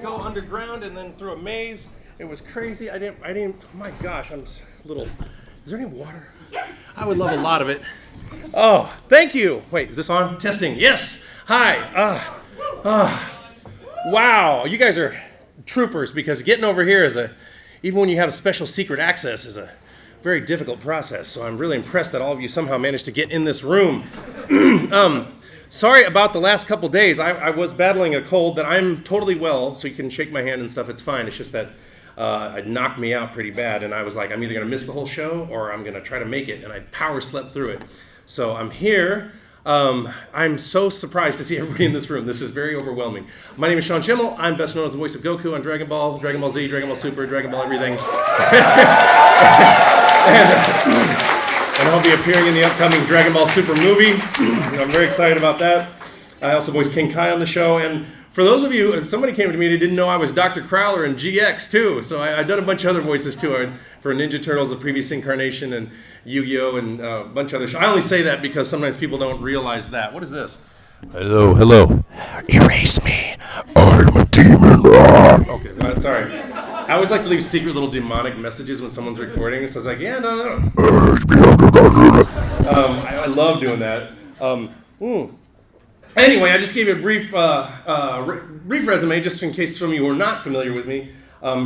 go underground and then through a maze. It was crazy. I didn't, oh my gosh, I'm a little, is there any water? Yeah. I would love a lot of it. Oh, thank you. Wait, is this on? Testing. Yes. Hi. Wow, you guys are troopers, because getting over here even when you have special secret access, is a very difficult process. So I'm really impressed that all of you somehow managed to get in this room. Sorry about the last couple days. I was battling a cold that I'm totally well, so you can shake my hand and stuff. It's fine. It's just that it knocked me out pretty bad, and I was like, I'm either going to miss the whole show or I'm going to try to make it, and I power slept through it. So I'm here. I'm so surprised to see everybody in this room. This is very overwhelming. My name is Sean Schemmel. I'm best known as the voice of Goku on Dragon Ball Z, Dragon Ball Super, Dragon Ball everything. And I'll be appearing in the upcoming Dragon Ball Super movie. I'm very excited about that. I also voiced King Kai on the show. And for those of you, if somebody came to me, they didn't know I was Dr. Crowler in GX too. So I've done a bunch of other voices too. For Ninja Turtles, the previous incarnation, and Yu-Gi-Oh! And a bunch of other shows. I only say that because sometimes people don't realize that. What is this? Hello. Erase me. I'm a demon. Okay, sorry. I always like to leave secret little demonic messages when someone's recording. So I was like, yeah, no. I love doing that. Anyway, I just gave you a brief resume, just in case some of you are not familiar with me.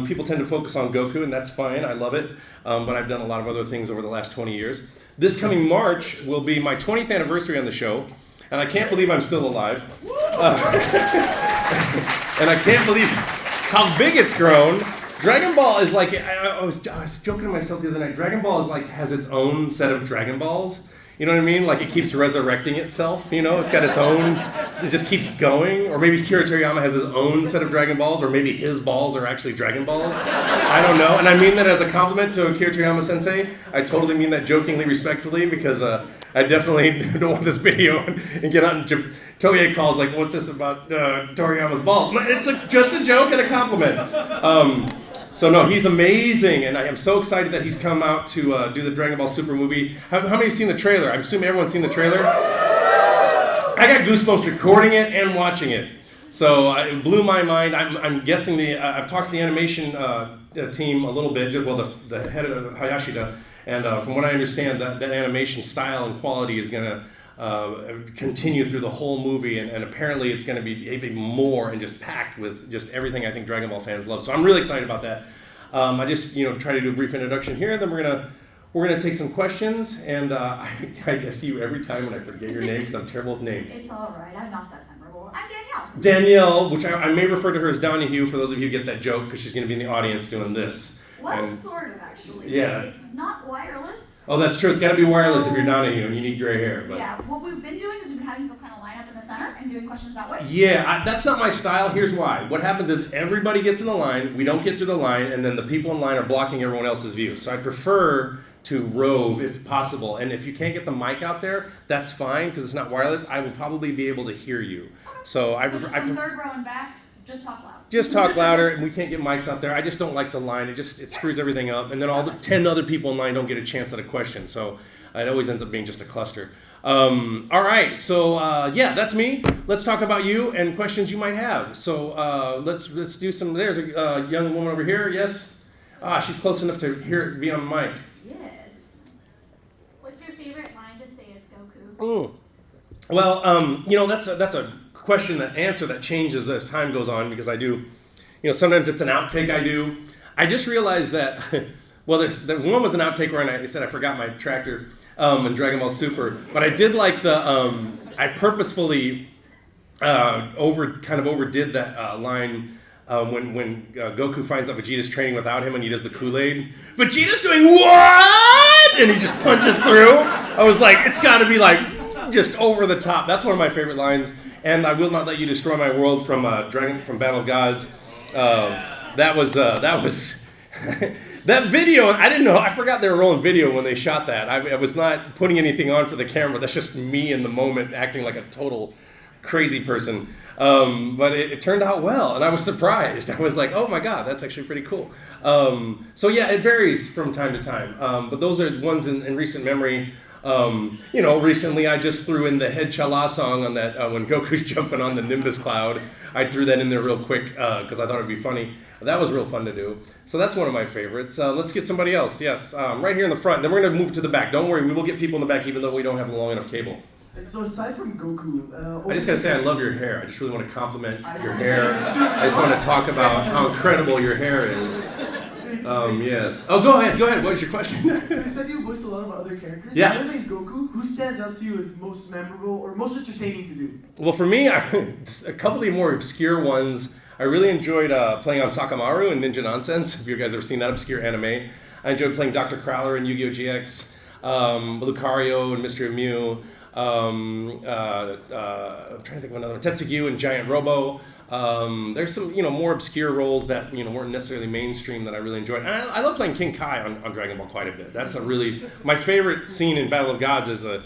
People tend to focus on Goku, and that's fine. I love it. But I've done a lot of other things over the last 20 years. This coming March will be my 20th anniversary on the show, and I can't believe I'm still alive. And I can't believe how big it's grown. Dragon Ball is like, I was joking to myself the other night, Dragon Ball is like, has its own set of Dragon Balls. You know what I mean? Like, it keeps resurrecting itself, you know? It's got its own, it just keeps going. Or maybe Akira Toriyama has his own set of Dragon Balls, or maybe his balls are actually Dragon Balls. I don't know. And I mean that as a compliment to Akira Toriyama sensei. I totally mean that jokingly, respectfully, because I definitely don't want this video and get on Toei calls like, what's this about Toriyama's balls? It's just a joke and a compliment. So no, he's amazing, and I am so excited that he's come out to do the Dragon Ball Super movie. How many have seen the trailer? I'm assuming everyone's seen the trailer. I got goosebumps recording it and watching it. So it blew my mind. I'm guessing I've talked to the animation team a little bit, well, the head of Hayashida, and from what I understand, that animation style and quality is going to continue through the whole movie, and apparently it's going to be even more and just packed with just everything I think Dragon Ball fans love. So I'm really excited about that. I just try to do a brief introduction here, then we're gonna take some questions, and I see you every time when I forget your name because I'm terrible with names. It's all right. I'm not that memorable. I'm Danielle. Danielle, which I may refer to her as Donahue for those of you who get that joke, because she's going to be in the audience doing this. Well, sort of, actually. Yeah. It's not wireless. Oh, that's true. It's got to be wireless if you're Donahue and you need gray hair. But. Yeah, what we've been doing is we've been having people kind of line up in the center and doing questions that way. Yeah, that's not my style. Here's why. What happens is everybody gets in the line, we don't get through the line, and then the people in line are blocking everyone else's view. So I prefer to rove if possible. And if you can't get the mic out there, that's fine because it's not wireless. I will probably be able to hear you. So I prefer. From third row and back, just talk loud. Just talk louder, and we can't get mics out there. I just don't like the line. It screws everything up, and then all the 10 other people in line don't get a chance at a question. So it always ends up being just a cluster. All right, so yeah, that's me. Let's talk about you and questions you might have. So let's do some. There's a young woman over here. Yes, she's close enough to be on the mic. Yes. What's your favorite line to say as Goku? Ooh. Well, that's a question that changes as time goes on, because I do, sometimes it's an outtake I do. I just realized that, well, the one was an outtake where I said I forgot my tractor in Dragon Ball Super, but I did like I purposefully overdid that line when Goku finds out Vegeta's training without him and he does the Kool-Aid. Vegeta's doing what? And he just punches through. I was like, it's got to be like just over the top. That's one of my favorite lines. And I will not let you destroy my world from Battle of Gods. That was that video. I didn't know. I forgot they were rolling video when they shot that. I was not putting anything on for the camera. That's just me in the moment acting like a total crazy person. But it turned out well, and I was surprised. I was like, oh my God, that's actually pretty cool. So yeah, it varies from time to time. But those are ones in recent memory. Recently I just threw in the Head Chala song on that when Goku's jumping on the Nimbus cloud. I threw that in there real quick because I thought it'd be funny. That was real fun to do. So that's one of my favorites. Let's get somebody else. Yes, right here in the front. Then we're going to move to the back. Don't worry, we will get people in the back even though we don't have a long enough cable. So aside from Goku, I just got to say I love your hair. I just really want to compliment your hair. I just want to talk about how incredible your hair is. Yes. Oh, go ahead. What was your question? So you said you voiced a lot of other characters. Yeah. Other than Goku, who stands out to you as most memorable or most entertaining to do? Well, for me, a couple of the more obscure ones, I really enjoyed playing on Sakamaru in Ninja Nonsense. If you guys ever seen that obscure anime. I enjoyed playing Dr. Crowler in Yu-Gi-Oh! GX, Lucario in Mystery of Mew. I'm trying to think of another one. Tetsugu and Giant Robo. There's some, more obscure roles that, weren't necessarily mainstream that I really enjoyed. And I love playing King Kai on Dragon Ball quite a bit. That's my favorite scene in Battle of Gods is the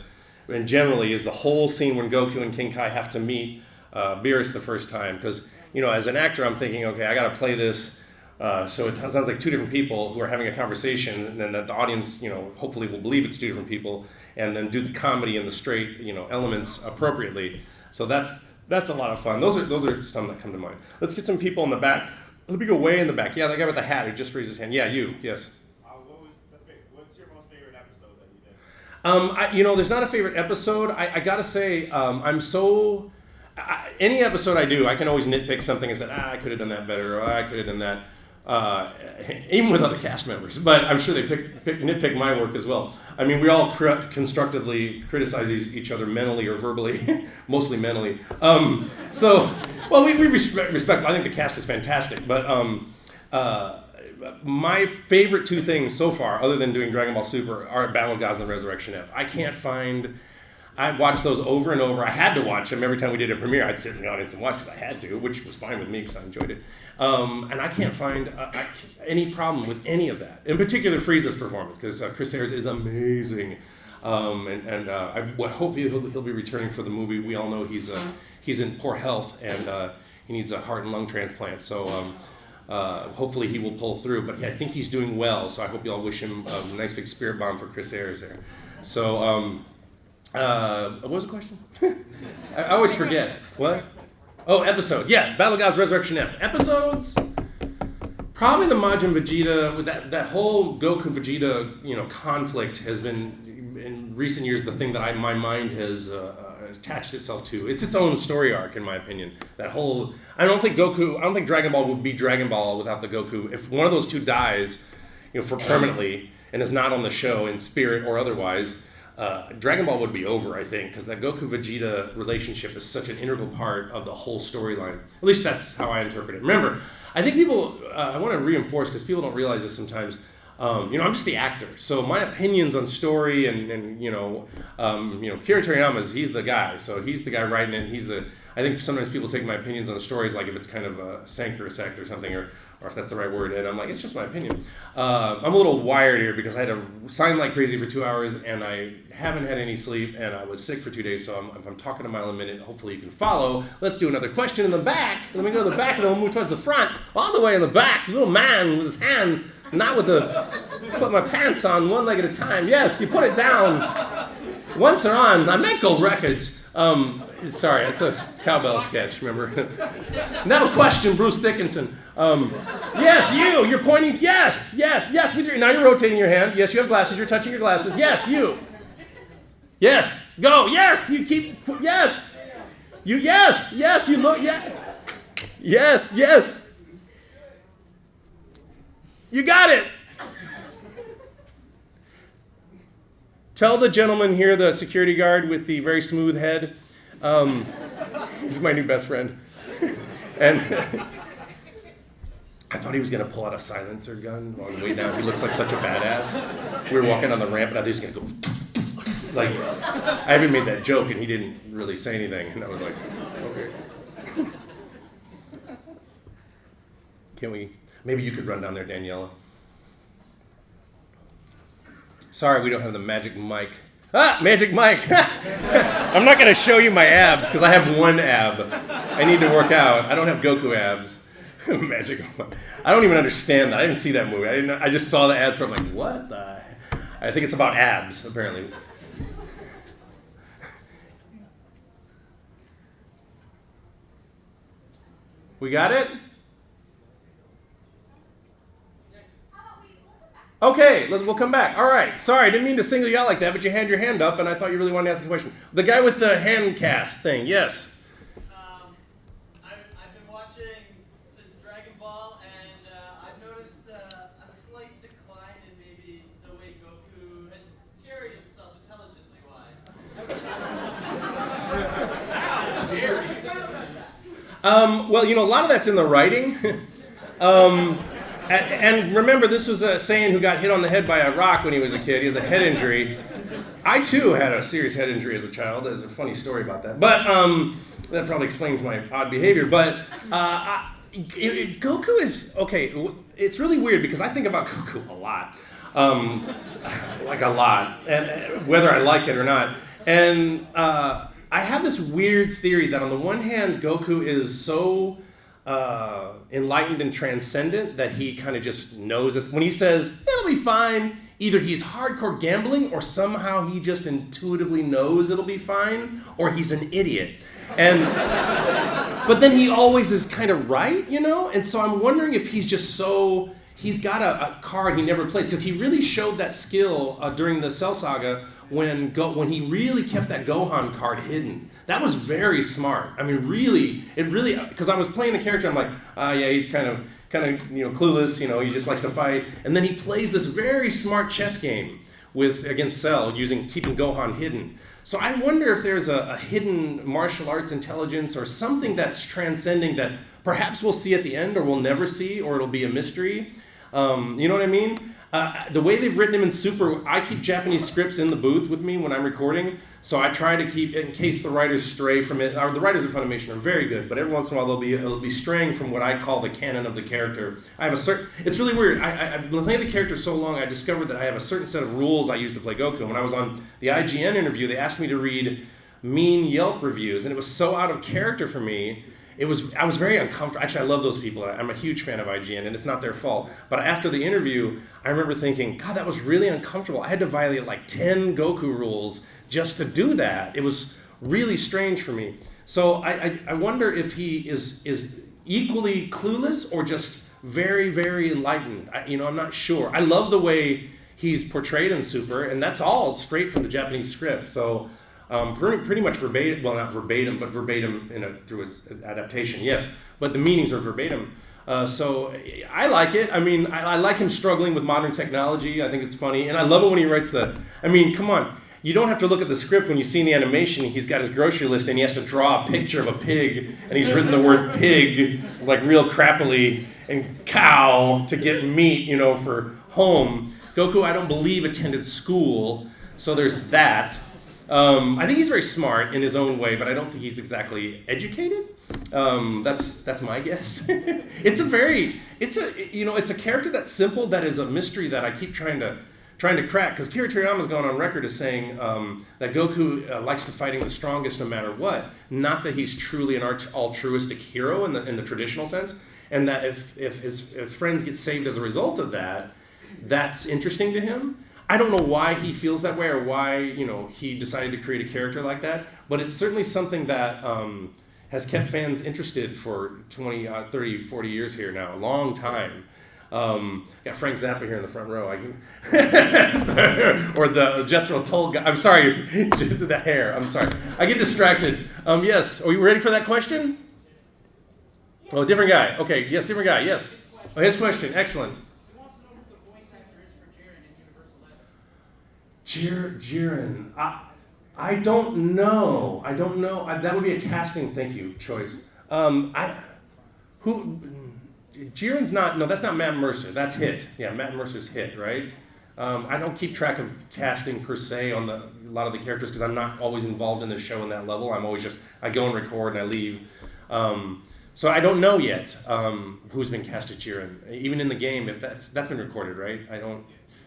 whole scene when Goku and King Kai have to meet Beerus the first time. Because, as an actor, I'm thinking, okay, I got to play this. So it sounds like two different people who are having a conversation, and then that the audience, hopefully will believe it's two different people, and then do the comedy and the straight, elements appropriately. So that's a lot of fun. Those are some that come to mind. Let's get some people in the back. Let me go way in the back. Yeah, that guy with the hat who just raised his hand. Yeah, you. Yes. What's your most favorite episode that you did? There's not a favorite episode. I gotta say, any episode I do, I can always nitpick something and say, I could have done that better, or I could have done that. Even with other cast members, but I'm sure they nitpick my work as well. I mean, we all constructively criticize each other mentally or verbally, mostly mentally. We respect. I think the cast is fantastic, but my favorite two things so far, other than doing Dragon Ball Super, are Battle of Gods and Resurrection F. I watched those over and over. I had to watch them every time we did a premiere. I'd sit in the audience and watch because I had to, which was fine with me because I enjoyed it. And I can't find any problem with any of that. In particular, Frieza's performance, because Chris Ayres is amazing. I hope he'll be returning for the movie. We all know he's in poor health and he needs a heart and lung transplant. So hopefully he will pull through. But I think he's doing well. So I hope you all wish him a nice big spirit bomb for Chris Ayres there. So. What was the question? I always forget. What? Oh, episode. Yeah, Battle of Gods Resurrection F. Episodes? Probably the Majin Vegeta, with that whole Goku Vegeta, conflict has been, in recent years, the thing that my mind has attached itself to. It's its own story arc, in my opinion. I don't think Dragon Ball would be Dragon Ball without the Goku. If one of those two dies, for permanently, and is not on the show in spirit or otherwise, Dragon Ball would be over, I think, because that Goku-Vegeta relationship is such an integral part of the whole storyline. At least that's how I interpret it. Remember, I think people, I want to reinforce, because people don't realize this sometimes, I'm just the actor. So my opinions on story and Kira Toriyama, he's the guy. So he's the guy writing it. I think sometimes people take my opinions on stories like if it's kind of a sank or a sect or something, or if that's the right word, and I'm like, it's just my opinion. I'm a little wired here because I had to sign like crazy for 2 hours, and I haven't had any sleep, and I was sick for 2 days, so if I'm talking a mile a minute, hopefully you can follow. Let's do another question in the back. Let me go to the back, and then we'll move towards the front. All the way in the back, the little man with his hand, not with put my pants on one leg at a time. Yes, you put it down. Once they're on, I make gold records. Sorry, it's a cowbell sketch, remember? Now a question, Bruce Dickinson. Yes, you're pointing, yes, now you're rotating your hand. Yes, you have glasses, you're touching your glasses. Yes, you. Yes, go, yes, you keep, yes. You look, yeah. Yes. You got it. Tell the gentleman here, the security guard with the very smooth head, he's my new best friend. And I thought he was going to pull out a silencer gun on the way down. He looks like such a badass. We were walking on the ramp, and I thought he was going to go, like, I even made that joke, and he didn't really say anything. And I was like, okay. Maybe you could run down there, Daniela. Sorry, we don't have the magic mic. Magic mic! I'm not going to show you my abs, because I have one ab. I need to work out. I don't have Goku abs. Magic mic. I don't even understand that. I didn't see that movie. I just saw the ads, so I'm like, what the? I think it's about abs, apparently. We got it? How about we'll come back? Okay, we'll come back. All right. Sorry, I didn't mean to single you out like that, but you had your hand up, and I thought you really wanted to ask a question. The guy with the hand cast thing, yes. I've been watching since Dragon Ball, and I've noticed a slight decline in maybe the way Goku has carried himself intelligently-wise. How dare you? Well, a lot of that's in the writing. And remember, this was a Saiyan who got hit on the head by a rock when he was a kid. He has a head injury. I, too, had a serious head injury as a child. There's a funny story about that. But that probably explains my odd behavior. But Goku is, okay, it's really weird because I think about Goku a lot. Like a lot. And whether I like it or not. And I have this weird theory that on the one hand, Goku is so enlightened and transcendent that he kind of just knows it. When he says, it'll be fine, either he's hardcore gambling or somehow he just intuitively knows it'll be fine, or he's an idiot. But then he always is kind of right, And so I'm wondering if he's just so, he's got a card he never plays, because he really showed that skill during the Cell Saga when he really kept that Gohan card hidden. That was very smart. I mean, really, because I was playing the character, I'm like, yeah, he's kind of clueless, he just likes to fight. And then he plays this very smart chess game against Cell, keeping Gohan hidden. So I wonder if there's a hidden martial arts intelligence or something that's transcending that perhaps we'll see at the end or we'll never see, or it'll be a mystery. You know what I mean? The way they've written him in Super, I keep Japanese scripts in the booth with me when I'm recording, so I try to keep, in case the writers stray from it, or the writers of Funimation are very good, but every once in a while it'll be straying from what I call the canon of the character. It's really weird. I've been playing the character so long, I discovered that I have a certain set of rules I use to play Goku. When I was on the IGN interview, they asked me to read mean Yelp reviews, and it was so out of character for me. I was very uncomfortable. Actually, I love those people. I'm a huge fan of IGN, and it's not their fault. But after the interview, I remember thinking, God, that was really uncomfortable. I had to violate like 10 Goku rules just to do that. It was really strange for me. So I wonder if he is equally clueless or just very, very enlightened. I'm not sure. I love the way he's portrayed in Super, and that's all straight from the Japanese script. So pretty much verbatim, well, not verbatim, but verbatim through an adaptation, yes. But the meanings are verbatim. So I like it. I mean, I like him struggling with modern technology. I think it's funny. And I love it when he writes come on. You don't have to look at the script when you see the animation. He's got his grocery list and he has to draw a picture of a pig. And he's written the word pig, like real crappily, and cow to get meat, for home. Goku, I don't believe, attended school. So there's that. I think he's very smart in his own way, but I don't think he's exactly educated. That's my guess. It's a character that's simple, that is a mystery that I keep trying to crack. Because Kira Toriyama's gone on record as saying that Goku likes to fighting the strongest no matter what. Not that he's truly an altruistic hero in the traditional sense, and that if his friends get saved as a result of that, that's interesting to him. I don't know why he feels that way or why, he decided to create a character like that, but it's certainly something that has kept fans interested for 20, 30, 40 years here now, a long time. Got Frank Zappa here in the front row. Or the Jethro Tull guy. I'm sorry, the hair. I'm sorry. I get distracted. Yes, are you ready for that question? Yes. Oh, different guy. Okay, yes, different guy, yes. Oh, his question, excellent. Jiren. I don't know. That would be a casting, thank you, choice. Jiren's not, no, that's not Matt Mercer. That's Hit. Yeah, Matt Mercer's Hit, right? I don't keep track of casting per se on a lot of the characters because I'm not always involved in the show in that level. I'm always I go and record and I leave. So I don't know yet who's been cast as Jiren. Even in the game, if that's been recorded, right?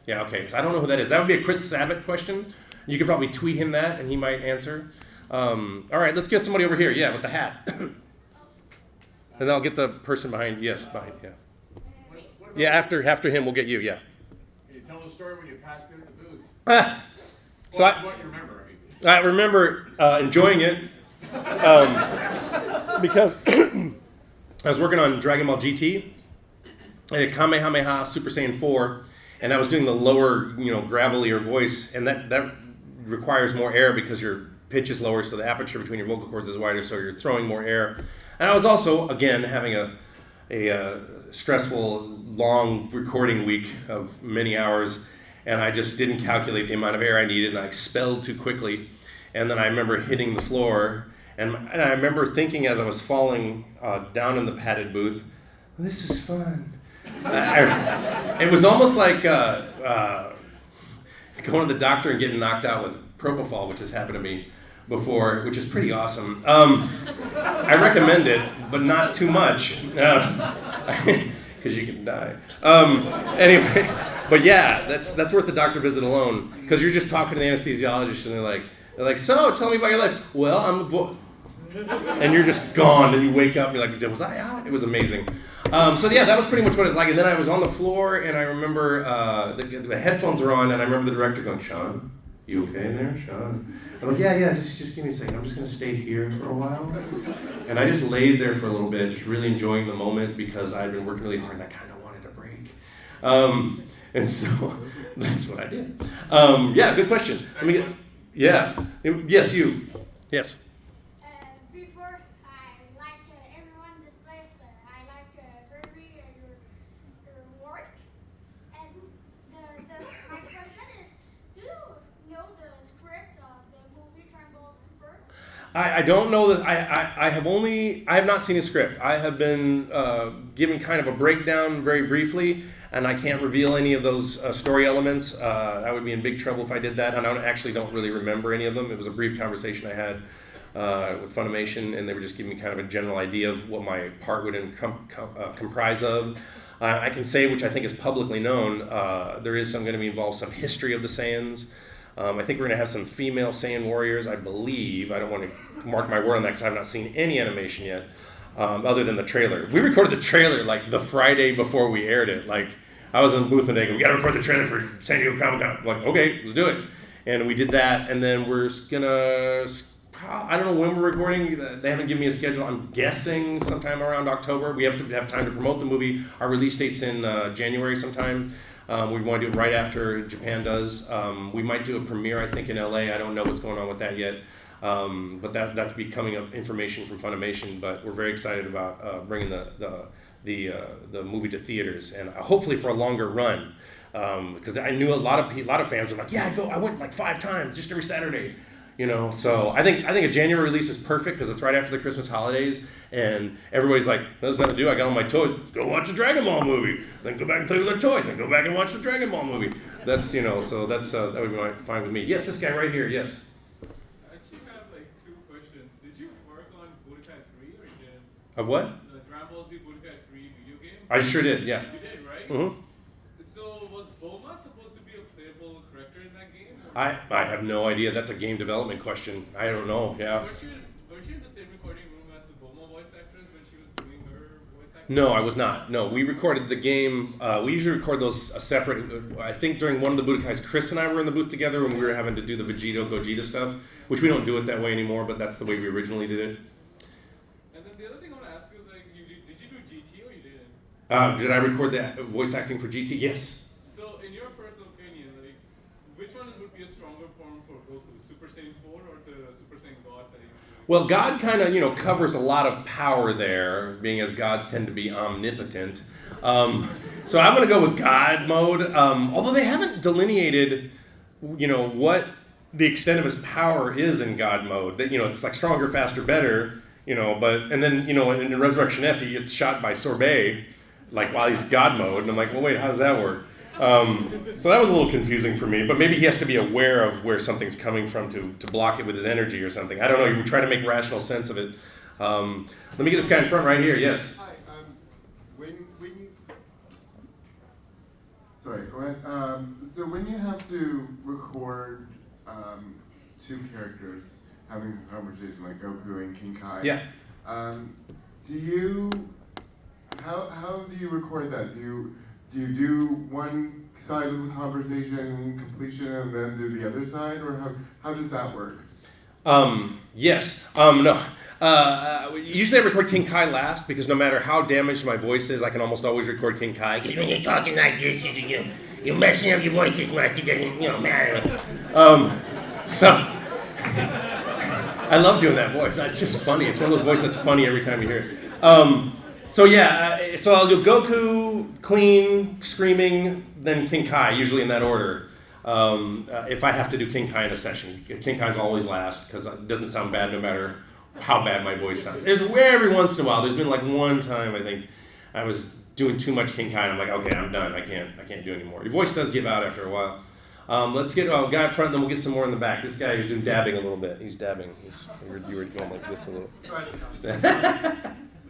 Yeah, okay. So I don't know who that is. That would be a Chris Sabat question. You could probably tweet him that, and he might answer. All right, let's get somebody over here. Yeah, with the hat. And I'll get the person behind. Yes, behind. Yeah. Yeah, after him, we'll get you. Yeah. Can you tell the story when you passed through the booth? What you remember? I remember enjoying it because I was working on Dragon Ball GT. I had Kamehameha Super Saiyan 4, and I was doing the lower, gravelier voice, and that requires more air because your pitch is lower, so the aperture between your vocal cords is wider, so you're throwing more air. And I was also, again, having a stressful, long recording week of many hours, and I just didn't calculate the amount of air I needed, and I expelled too quickly. And then I remember hitting the floor, and I remember thinking as I was falling down in the padded booth, this is fun. It was almost like going to the doctor and getting knocked out with propofol, which has happened to me before, which is pretty awesome. I recommend it, but not too much, because you can die. Anyway, but yeah, that's worth the doctor visit alone, because you're just talking to the anesthesiologist, and they're like, so tell me about your life. Well, and you're just gone, and you wake up, and you're like, was I out? It was amazing. So yeah, that was pretty much what it's like. And then I was on the floor, and I remember the headphones were on, and I remember the director going, Sean, you okay in there, Sean? I'm like, yeah, just give me a second. I'm just going to stay here for a while. And I just laid there for a little bit, just really enjoying the moment, because I'd been working really hard, and I kind of wanted a break. And so that's what I did. Yeah, good question. Yeah. Yes, you. Yes. Before I like everyone displays, I like very your work. And my question is, do you know the script of the movie Triangle Super? I don't know that I have not seen a script. I have been given kind of a breakdown very briefly, and I can't reveal any of those story elements. I would be in big trouble if I did that, and I actually don't really remember any of them. It was a brief conversation I had with Funimation, and they were just giving me kind of a general idea of what my part would comprise of. I can say, which I think is publicly known, there is going to be involved some history of the Saiyans. I think we're going to have some female Saiyan warriors, I believe. I don't want to mark my word on that because I have not seen any animation yet, other than the trailer. We recorded the trailer like the Friday before we aired it. Like, I was in the booth and they go, we got to record the trailer for San Diego Comic-Con. I'm like, okay, let's do it. And we did that, and then we're going to, I don't know when we're recording. They haven't given me a schedule. I'm guessing sometime around October. We have to have time to promote the movie. Our release date's in January sometime. We want to do it right after Japan does. We might do a premiere, I think, in LA. I don't know what's going on with that yet. But that's becoming up information from Funimation. But we're very excited about bringing the movie to theaters, and hopefully for a longer run. Because I knew a lot of fans were like, yeah, I went like 5 times just every Saturday. So I think a January release is perfect because it's right after the Christmas holidays, and everybody's like, there's nothing to do. I got all my toys. Let's go watch the Dragon Ball movie. Then go back and play with their toys. Then go back and watch the Dragon Ball movie. That's so that's that would be fine with me. Yes, this guy right here. Yes. I actually have like 2 questions. Did you work on Budokai 3 or you didn't? Of what? The Dragon Ball Z Budokai 3 video game? I sure did. Yeah. You did, right? Mm-hmm. So was Bulma supposed to be a playable character in that game? I have no idea. That's a game development question. I don't know. Yeah. Weren't you in the same recording room as the Bulma voice actress when she was doing her voice acting? No, I was not. No, we recorded the game. We usually record those separate. I think during one of the Budokais, Chris and I were in the booth together when we were having to do the Gogeta stuff, which we don't do it that way anymore, but that's the way we originally did it. And then the other thing I want to ask is, like, did you do GT or you didn't? Did I record that voice acting for GT? Yes. So, in your personal opinion, like, which one would be a stronger form for Goku, Super Saiyan 4 or the Super Saiyan God that he was doing? Well, God kind of, covers a lot of power there, being as gods tend to be omnipotent. So I'm going to go with God mode, although they haven't delineated, what the extent of his power is in God mode. That, it's like stronger, faster, better, and then, in Resurrection F, he gets shot by Sorbet, like while he's God mode, and I'm like, well, wait, how does that work? So that was a little confusing for me, but maybe he has to be aware of where something's coming from to block it with his energy or something. I don't know. You try to make rational sense of it. Let me get this guy in front right here. Yes. Hi. Sorry. Go ahead. So when you have to record 2 characters having a conversation like Goku and King Kai, Yeah. How do you record that? Do you do one side of the conversation completion and then do the other side, or how does that work? Yes. No. Usually I record King Kai last because no matter how damaged my voice is, I can almost always record King Kai. Because when you're talking like this, you're messing up your voice as much. It doesn't, matter. So I love doing that voice. It's just funny. It's one of those voices that's funny every time you hear it. So I'll do Goku, clean, screaming, then King Kai, usually in that order. If I have to do King Kai in a session, King Kai's always last because it doesn't sound bad no matter how bad my voice sounds. There's every once in a while. There's been like one time I think I was doing too much King Kai, and I'm like, okay, I'm done. I can't do anymore. Your voice does give out after a while. Let's get a guy up front, then we'll get some more in the back. This guy is doing dabbing a little bit. He's dabbing. You were going like this a little.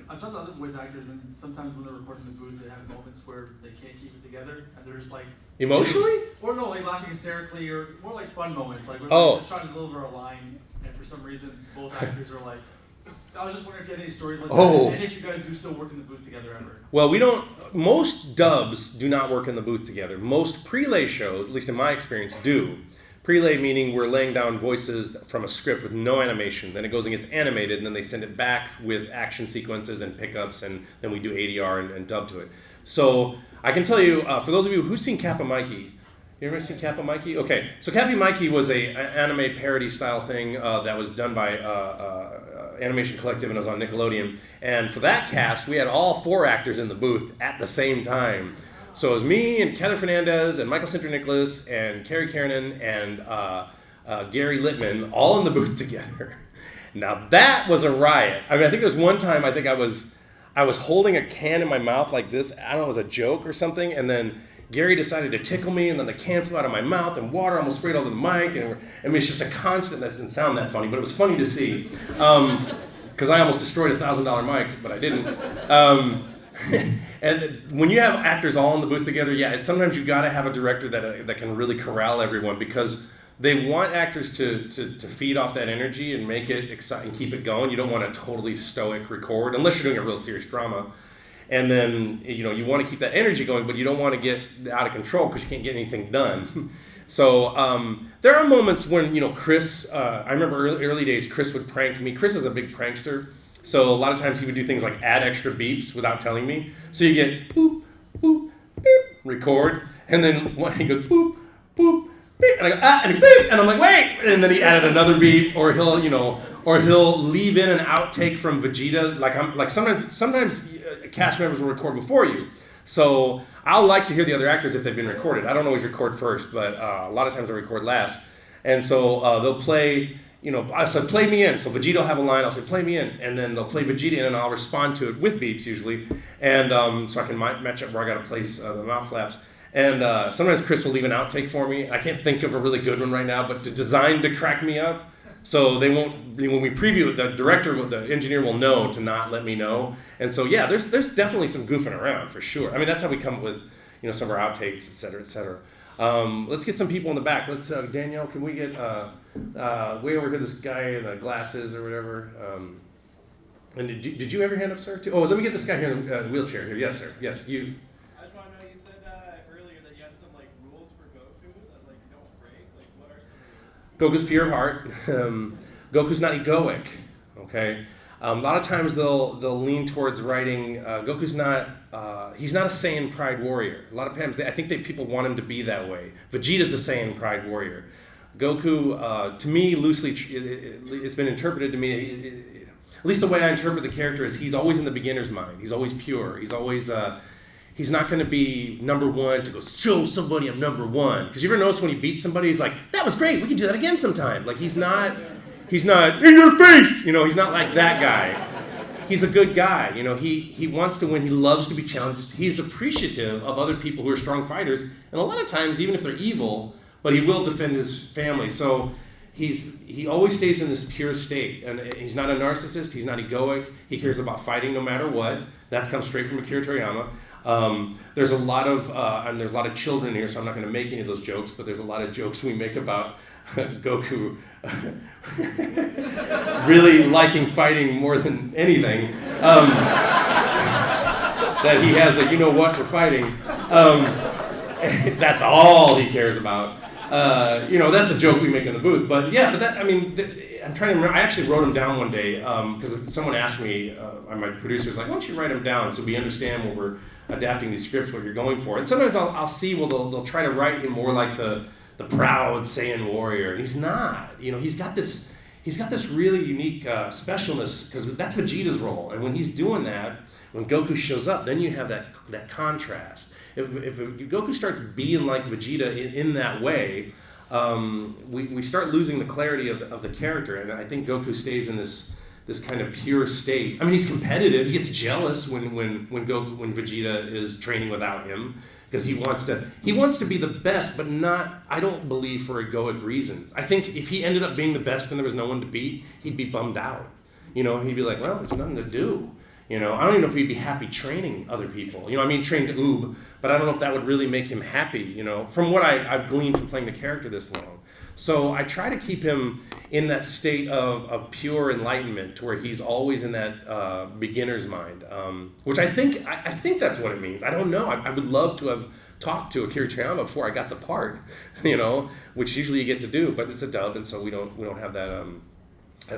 I've talked to other voice actors, and sometimes when they're recording in the booth, they have moments where they can't keep it together, and they're just like emotionally, or no, like laughing hysterically, or more like fun moments, like when they're trying to deliver a line, and for some reason both actors are like. I was just wondering if you had any stories like that, and if you guys do still work in the booth together ever. Well, we don't. Most dubs do not work in the booth together. Most prelay shows, at least in my experience, do. Prelay meaning we're laying down voices from a script with no animation. Then it goes and gets animated, and then they send it back with action sequences and pickups, and then we do ADR and dub to it. So I can tell you, for those of you who've seen Kappa Mikey, you ever seen Kappa Mikey? Okay, so Kappa Mikey was an anime parody style thing that was done by Animation Collective, and it was on Nickelodeon. And for that cast, we had all 4 actors in the booth at the same time. So it was me and Heather Fernandez and Michael Sinter Nicholas and Carrie Kiernan and Gary Littman all in the booth together. Now that was a riot. I mean, I think there was one time I was holding a can in my mouth like this. I don't know, it was a joke or something, and then Gary decided to tickle me, and then the can flew out of my mouth, and water almost sprayed all over the mic. And I mean, it's just a constant. That didn't sound that funny, but it was funny to see. Because I almost destroyed a $1,000 mic, but I didn't. And when you have actors all in the booth together, sometimes you got to have a director that can really corral everyone, because they want actors to feed off that energy and make it exciting, keep it going. You don't want a totally stoic record unless you're doing a real serious drama. And then, you want to keep that energy going, but you don't want to get out of control because you can't get anything done. So there are moments when, Chris, I remember early days, Chris would prank me. Chris is a big prankster. So a lot of times he would do things like add extra beeps without telling me. So you get boop, boop, beep, record. And then he goes boop, boop, beep. And I go, and he beep. And I'm like, wait. And then he added another beep, or he'll leave in an outtake from Vegeta. Sometimes cast members will record before you. So I'll like to hear the other actors if they've been recorded. I don't always record first, but a lot of times I record last. And so they'll play, I said, play me in. So Vegeta will have a line, I'll say, play me in. And then they'll play Vegeta in, and I'll respond to it with beeps usually. And so I can match up where I got to place the mouth flaps. And sometimes Chris will leave an outtake for me. I can't think of a really good one right now, but designed to crack me up. So they won't, when we preview it, the director, the engineer will know to not let me know. And so, there's definitely some goofing around for sure. I mean, that's how we come up with, some of our outtakes, et cetera, et cetera. Let's get some people in the back. Let's, Danielle, can we get way over here, this guy in the glasses or whatever. And did you ever hand up, sir? Oh, let me get this guy here in the wheelchair here. Yes, sir. Yes, you. I just want to know, you said earlier that you had some rules for Goku that don't break. What are some of those? Goku's pure of heart. Goku's not egoic. Okay. A lot of times they'll lean towards writing. Goku's not. He's not a Saiyan Pride warrior. A lot of times I think people want him to be that way. Vegeta's the Saiyan Pride warrior. Goku, to me, loosely, it's been interpreted to me. At least the way I interpret the character is he's always in the beginner's mind. He's always pure. He's always. He's not going to be number one to go show somebody I'm number one. Because you ever notice when he beats somebody, he's like, that was great. We can do that again sometime. Like he's not in your face. He's not like that guy. He's a good guy. He wants to win. He loves to be challenged. He's appreciative of other people who are strong fighters. And a lot of times, even if they're evil, but he will defend his family. So he always stays in this pure state. And he's not a narcissist. He's not egoic. He cares about fighting no matter what. That comes straight from Akira Toriyama. There's a lot of children here, so I'm not going to make any of those jokes, but there's a lot of jokes we make about Goku really liking fighting more than anything. That he has a you-know-what for fighting. That's all he cares about. That's a joke we make in the booth. But I'm trying to remember. I actually wrote them down one day because someone asked me, my producer's like, why don't you write them down so we understand when we're adapting these scripts what you're going for. And sometimes I'll see, well, they'll try to write him more like the proud Saiyan warrior, and he's not. He's got this really unique specialness because that's Vegeta's role, and when he's doing that, when Goku shows up, then you have that contrast. If Goku starts being like Vegeta in that way, we start losing the clarity of the character, and I think Goku stays in this kind of pure state. I mean, he's competitive. He gets jealous when Vegeta is training without him because he wants to be the best, but not, I don't believe, for egoic reasons. I think if he ended up being the best and there was no one to beat, he'd be bummed out. He'd be like, well, there's nothing to do. I don't even know if he'd be happy training other people. Trained Oob, but I don't know if that would really make him happy, from what I've gleaned from playing the character this long. So I try to keep him in that state of pure enlightenment to where he's always in that beginner's mind, which I think that's what it means. I don't know. I would love to have talked to Akira Toriyama before I got the part, which usually you get to do, but it's a dub, and so we don't have that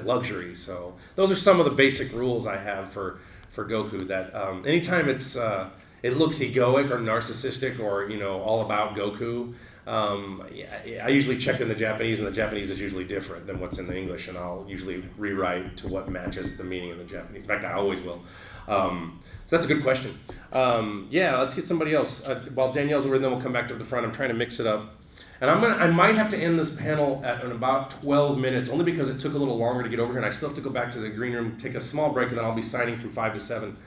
luxury. So those are some of the basic rules I have for Goku. That anytime it looks egoic or narcissistic or all about Goku. I usually check in the Japanese, and the Japanese is usually different than what's in the English, and I'll usually rewrite to what matches the meaning in the Japanese. In fact, I always will. So that's a good question. Let's get somebody else. While Danielle's over, then we'll come back to the front. I'm trying to mix it up. And I might have to end this panel in about 12 minutes, only because it took a little longer to get over here, and I still have to go back to the green room, take a small break, and then I'll be signing from 5 to 7.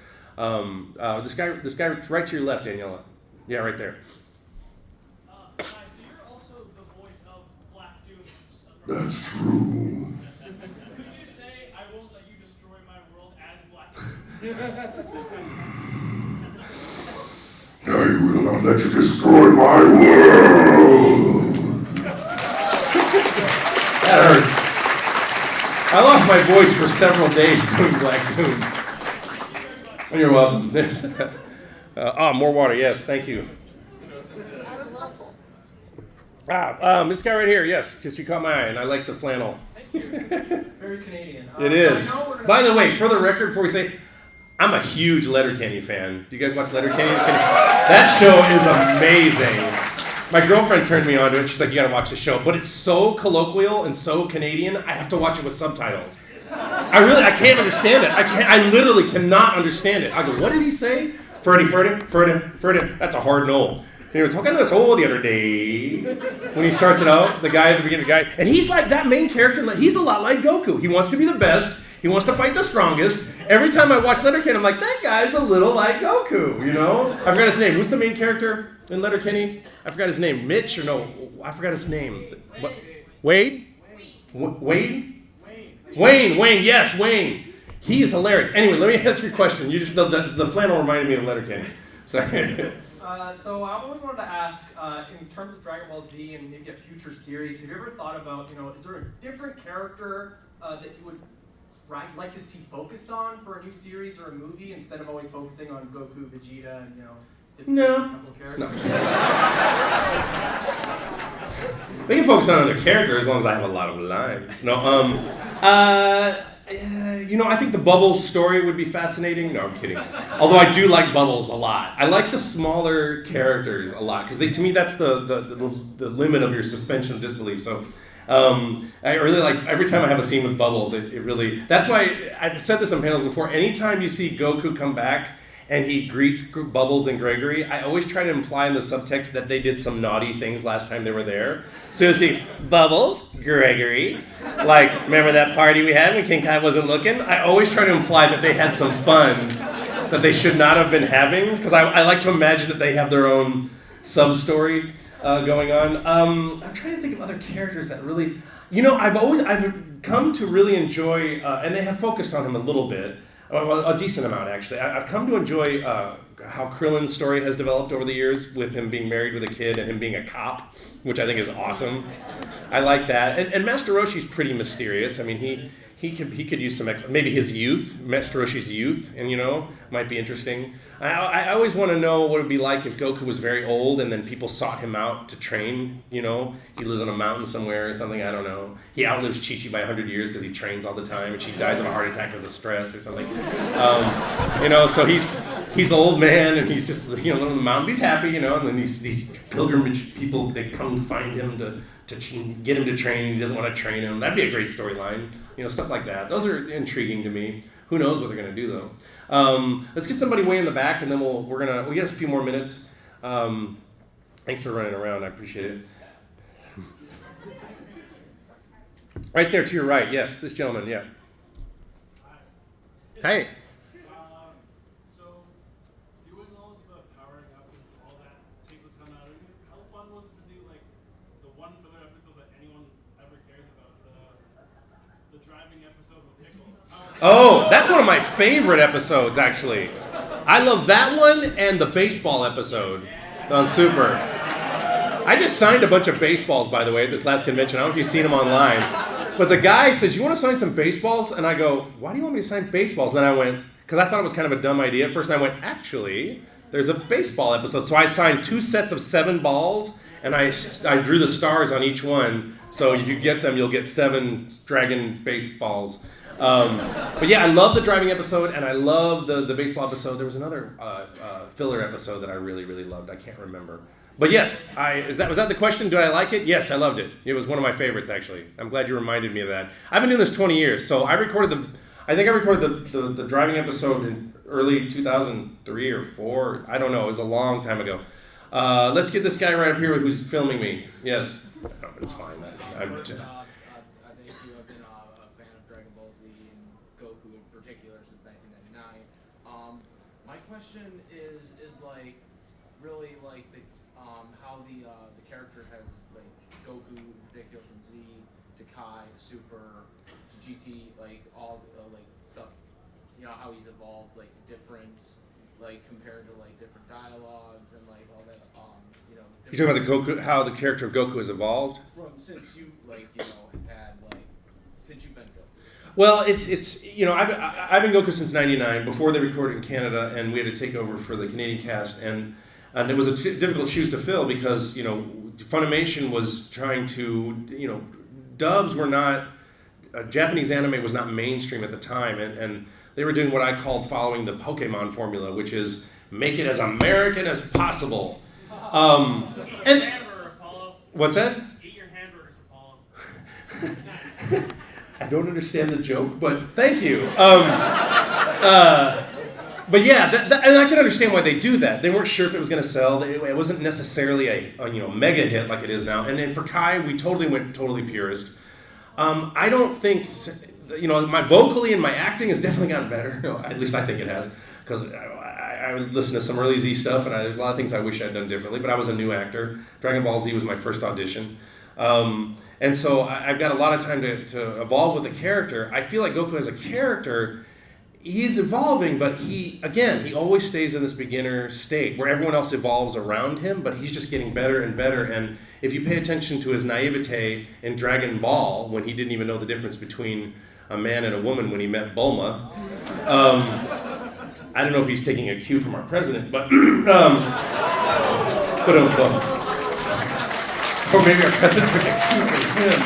This guy right to your left, Daniela. Yeah, right there. That's true. Could you say, I won't let you destroy my world as Black I will not let you destroy my world. That hurts. I lost my voice for several days doing Black Doom. You're welcome. More water, yes, thank you. This guy right here, yes, because you caught my eye, and I like the flannel. Very Canadian. It is. By the way, for the record, before we say, I'm a huge Letterkenny fan. Do you guys watch Letterkenny? That show is amazing. My girlfriend turned me on to it. She's like, you gotta watch the show. But it's so colloquial and so Canadian, I have to watch it with subtitles. I can't understand it. I literally cannot understand it. I go, what did he say? Ferdy. That's a hard no. We were talking about this the other day when he starts it out, the guy at the beginning, and he's like that main character. He's a lot like Goku. He wants to be the best. He wants to fight the strongest. Every time I watch Letterkenny, I'm like, that guy's a little like Goku, I forgot his name. Who's the main character in Letterkenny? I forgot his name. Mitch or no? I forgot his name. Wade? Wade? Wayne. Yes, Wayne. He is hilarious. Anyway, let me ask you a question. You just the flannel reminded me of Letterkenny. Sorry. So I always wanted to ask, in terms of Dragon Ball Z and maybe a future series, have you ever thought about, is there a different character that you would like to see focused on for a new series or a movie instead of always focusing on Goku, Vegeta, and No. couple characters? No. They can focus on other characters as long as I have a lot of lines. No. I think the Bubbles story would be fascinating. No, I'm kidding. Although I do like Bubbles a lot. I like the smaller characters a lot because to me that's the limit of your suspension of disbelief. So I really like every time I have a scene with Bubbles. It really. That's why I've said this on panels before. Anytime you see Goku come back and he greets Bubbles and Gregory, I always try to imply in the subtext that they did some naughty things last time they were there. So you'll see Bubbles, Gregory, like, remember that party we had when King Kai wasn't looking? I always try to imply that they had some fun that they should not have been having, because I like to imagine that they have their own sub-story going on. I'm trying to think of other characters that really, I've come to really enjoy, and they have focused on him a little bit, a decent amount, actually. I've come to enjoy how Krillin's story has developed over the years with him being married with a kid and him being a cop, which I think is awesome. I like that. And Master Roshi's pretty mysterious. I mean, he could use some maybe his youth, Master Roshi's youth, and might be interesting. I always want to know what it would be like if Goku was very old and then people sought him out to train. He lives on a mountain somewhere or something. I don't know. He outlives Chi-Chi by 100 years because he trains all the time, and she dies of a heart attack because of stress or something. So he's an old man and he's just living on the mountain. He's happy, and then these pilgrimage people, they come to find him to get him to train. He doesn't want to train him. That'd be a great storyline. Stuff like that. Those are intriguing to me. Who knows what they're gonna do though? Let's get somebody way in the back, and then we got a few more minutes. Thanks for running around. I appreciate it. Right there to your right. Yes, this gentleman. Yeah. Hey. So, doing all of the powering up and all that takes a ton out of you. How fun was it to do the one filler episode that anyone ever cares about, the driving episode with Pickle? Oh, that's one of my favorite episodes, actually. I love that one and the baseball episode on Super. I just signed a bunch of baseballs, by the way, at this last convention. I don't know if you've seen them online. But the guy says, "You want to sign some baseballs?" And I go, "Why do you want me to sign baseballs?" And then I went, because I thought it was kind of a dumb idea at first. And I went, actually, there's a baseball episode. So I signed 2 sets of 7 balls, and I drew the stars on each one. So if you get them, you'll get 7 dragon baseballs. But yeah, I love the driving episode, and I love the baseball episode. There was another filler episode that I really, really loved. I can't remember. But yes, was that the question? Did I like it? Yes, I loved it. It was one of my favorites, actually. I'm glad you reminded me of that. I've been doing this 20 years, so I think I recorded the driving episode in early 2003 or 4. I don't know. It was a long time ago. Let's get this guy right up here who's filming me. Yes. No, but it's fine. I think you have been a fan of Dragon Ball Z and Goku in particular since 1999. My question is really how the character has Goku in particular from Z to Kai to Super to GT, all stuff. How he's evolved, difference, compared to different dialogues and all that. You're talking about the Goku, how the character of Goku has evolved? Since you since you've been Goku. Well, it's I've been Goku since '99 before they recorded in Canada, and we had to take over for the Canadian cast, and it was a difficult shoes to fill because Funimation was trying to dubs were not Japanese anime was not mainstream at the time, and they were doing what I called following the Pokemon formula, which is make it as American as possible. And what's that? Eat your hamburgers, Apollo. I don't understand the joke, but thank you. But yeah, and I can understand why they do that. They weren't sure if it was going to sell. It wasn't necessarily a mega hit like it is now. And then for Kai, we went totally purist. I don't think my vocally and my acting has definitely gotten better. At least I think it has, because I listened to some early Z stuff, and there's a lot of things I wish I'd done differently. But I was a new actor. Dragon Ball Z was my first audition. And so I've got a lot of time to evolve with the character. I feel like Goku as a character, he's evolving, but he always stays in this beginner state where everyone else evolves around him, but he's just getting better and better. And if you pay attention to his naivete in Dragon Ball, when he didn't even know the difference between a man and a woman when he met Bulma, I don't know if he's taking a cue from our president, but or maybe our president took a cue from him.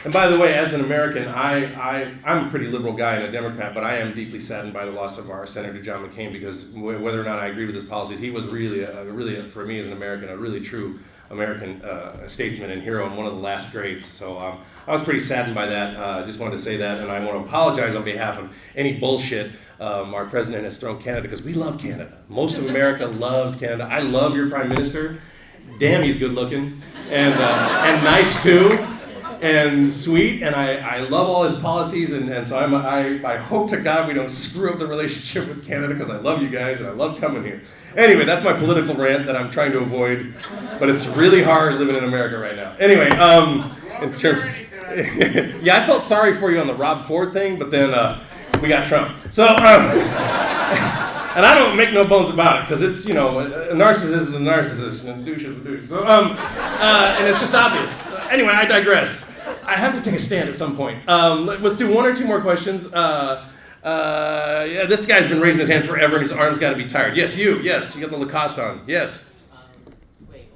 And by the way, as an American, I'm a pretty liberal guy and a Democrat, but I am deeply saddened by the loss of our Senator John McCain, because whether or not I agree with his policies, he was really, for me as an American, a really true American statesman and hero and one of the last greats. So I was pretty saddened by that. I just wanted to say that, and I want to apologize on behalf of any bullshit our president has thrown Canada, because we love Canada. Most of America loves Canada. I love your prime minister. Damn, he's good looking and nice too. And sweet, and I love all his policies, and so I hope to God we don't screw up the relationship with Canada, because I love you guys and I love coming here. Anyway, that's my political rant that I'm trying to avoid, but it's really hard living in America right now. Anyway, in terms, yeah, I felt sorry for you on the Rob Ford thing, but then we got Trump. So, and I don't make no bones about it, because it's, a narcissist is a narcissist, and a douche is a douche. So, and it's just obvious. Anyway, I digress. I have to take a stand at some point. Let's do one or two more questions. Yeah, this guy's been raising his hand forever and his arm's got to be tired. Yes, you. Yes, you got the Lacoste on. Yes. Wait.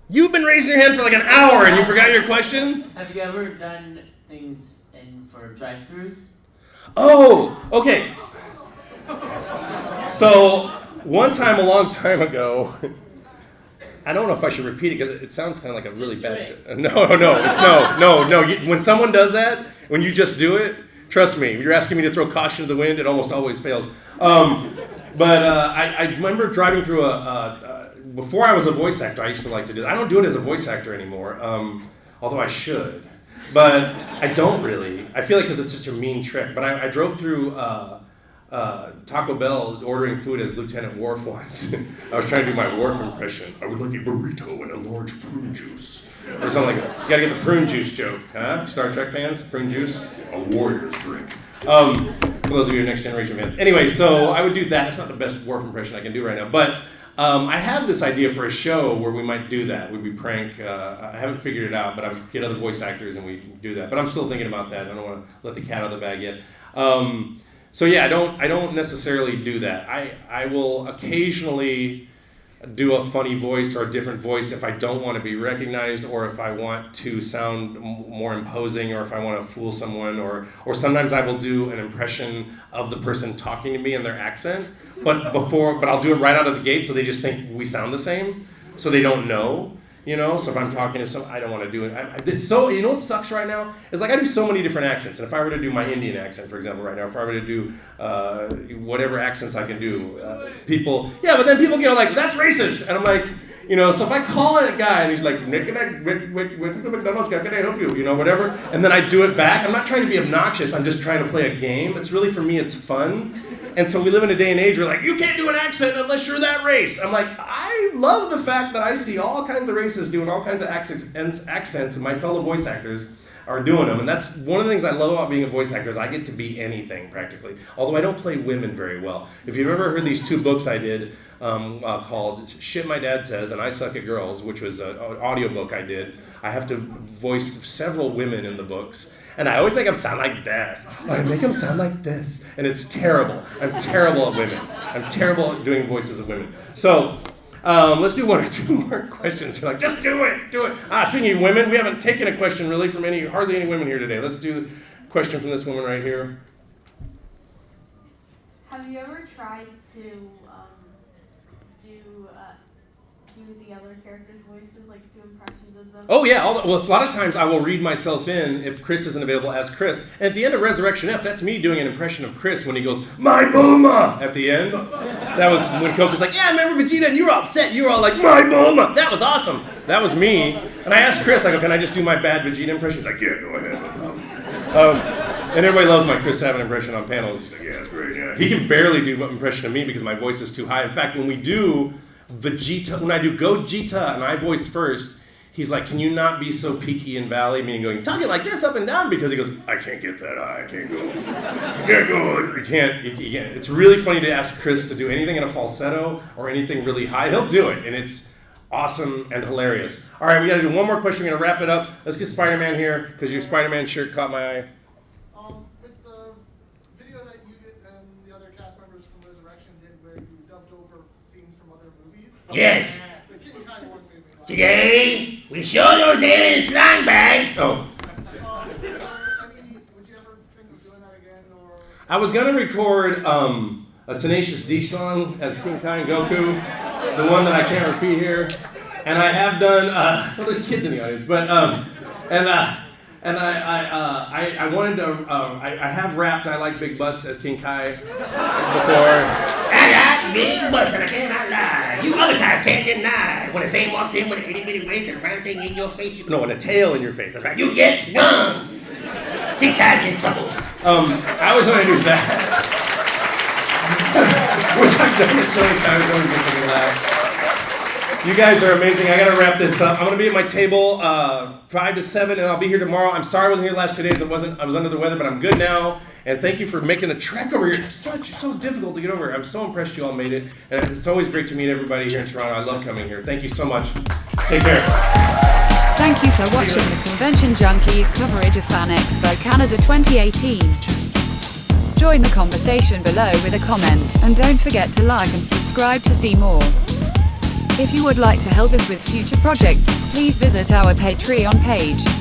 You've been raising your hand for like an hour and you forgot your question? Have you ever done things for drive-thrus? Oh, okay. So, one time a long time ago, I don't know if I should repeat it because it sounds kind of like a really bad... No. When someone does that, when you just do it, trust me, you're asking me to throw caution to the wind, it almost always fails. But I remember driving through before I was a voice actor, I used to like to do that. I don't do it as a voice actor anymore, although I should. But I don't really. I feel like because it's such a mean trick. But I drove through Taco Bell ordering food as Lieutenant Worf once. I was trying to do my Worf impression. I would like a burrito and a large prune juice. Or something like that. You gotta get the prune juice joke, huh? Star Trek fans? Prune juice? A warrior's drink. For those of you Next Generation fans. Anyway, so I would do that. It's not the best Worf impression I can do right now. But I have this idea for a show where we might do that. Would we prank? I haven't figured it out, but I would get other voice actors and we do that. But I'm still thinking about that. I don't want to let the cat out of the bag yet. So yeah, I don't necessarily do that. I will occasionally do a funny voice or a different voice if I don't want to be recognized or if I want to sound more imposing or if I want to fool someone or sometimes I will do an impression of the person talking to me in their accent, but I'll do it right out of the gate so they just think we sound the same, so they don't know. So if I'm talking to someone, I don't want to do it. It's so, you know what sucks right now? Is like I do so many different accents. And if I were to do my Indian accent, for example, right now, if I were to do whatever accents I can do, but then people get like, that's racist. And I'm like, so if I call a guy and he's like, Nick, McDonald's, can I help you? Whatever. And then I do it back. I'm not trying to be obnoxious. I'm just trying to play a game. It's really, for me, it's fun. And so we live in a day and age where like, you can't do an accent unless you're that race. I'm like, I love the fact that I see all kinds of races doing all kinds of accents and my fellow voice actors are doing them. And that's one of the things I love about being a voice actor is I get to be anything practically. Although I don't play women very well. If you've ever heard these two books I did called Shit My Dad Says and I Suck at Girls, which was an audiobook I did, I have to voice several women in the books. And I always make them sound like this. Or I make them sound like this. And it's terrible. I'm terrible at women. I'm terrible at doing voices of women. So let's do one or two more questions. You're like, just do it. Speaking of women, we haven't taken a question really from hardly any women here today. Let's do a question from this woman right here. Have you ever tried to do the other characters' voices, like do impressions of them? Oh yeah, a lot of times I will read myself in if Chris isn't available as Chris. And at the end of Resurrection F, that's me doing an impression of Chris when he goes, my Bulma, at the end. That was when Goku's like, yeah, remember Vegeta, and you were upset. You were all like, my Bulma. That was awesome. That was me. And I asked Chris, I go, can I just do my bad Vegeta impression? He's like, yeah, go ahead. No problem. And everybody loves my Chris Saban impression on panels. He's like, yeah, that's great. Yeah. He can barely do an impression of me because my voice is too high. In fact, when I do Gogeta and I voice first, he's like, can you not be so peaky and valley? Meaning going, talking like this up and down, because he goes, I can't get that high. I can't go. You can't. It's really funny to ask Chris to do anything in a falsetto or anything really high. He'll do it, and it's awesome and hilarious. All right, we got to do one more question. We're going to wrap it up. Let's get Spider-Man here, because your Spider-Man shirt caught my eye. With the video that you and the other cast members from Resurrection did where you dubbed over scenes from other movies. Yes. The King Kai one movie. Today, we show those alien slime bags. Oh. Would you ever think of doing that again? Or I was going to record a Tenacious D song as King Kai and Goku, the one that I can't repeat here. And I have done, well, there's kids in the audience, but, I wanted to, I have rapped I Like Big Butts as King Kai before. I like big butts and I cannot lie. You other guys can't deny. When a same walks in with an itty bitty waist and a round thing in your face. No, and a tail in your face, that's right. You get sprung. King Kai's in trouble. I always want to do that. Which I've done it so many times, I always get me laugh. You guys are amazing. I gotta wrap this up. I'm gonna be at my table 5 to 7, and I'll be here tomorrow. I'm sorry I wasn't here the last 2 days. I was under the weather, but I'm good now. And thank you for making the trek over here. It's so difficult to get over here. I'm so impressed you all made it. And it's always great to meet everybody here in Toronto. I love coming here. Thank you so much. Take care. Thank you for watching the Convention Junkies coverage of Fan Expo Canada 2018. Join the conversation below with a comment, and don't forget to like and subscribe to see more. If you would like to help us with future projects, please visit our Patreon page.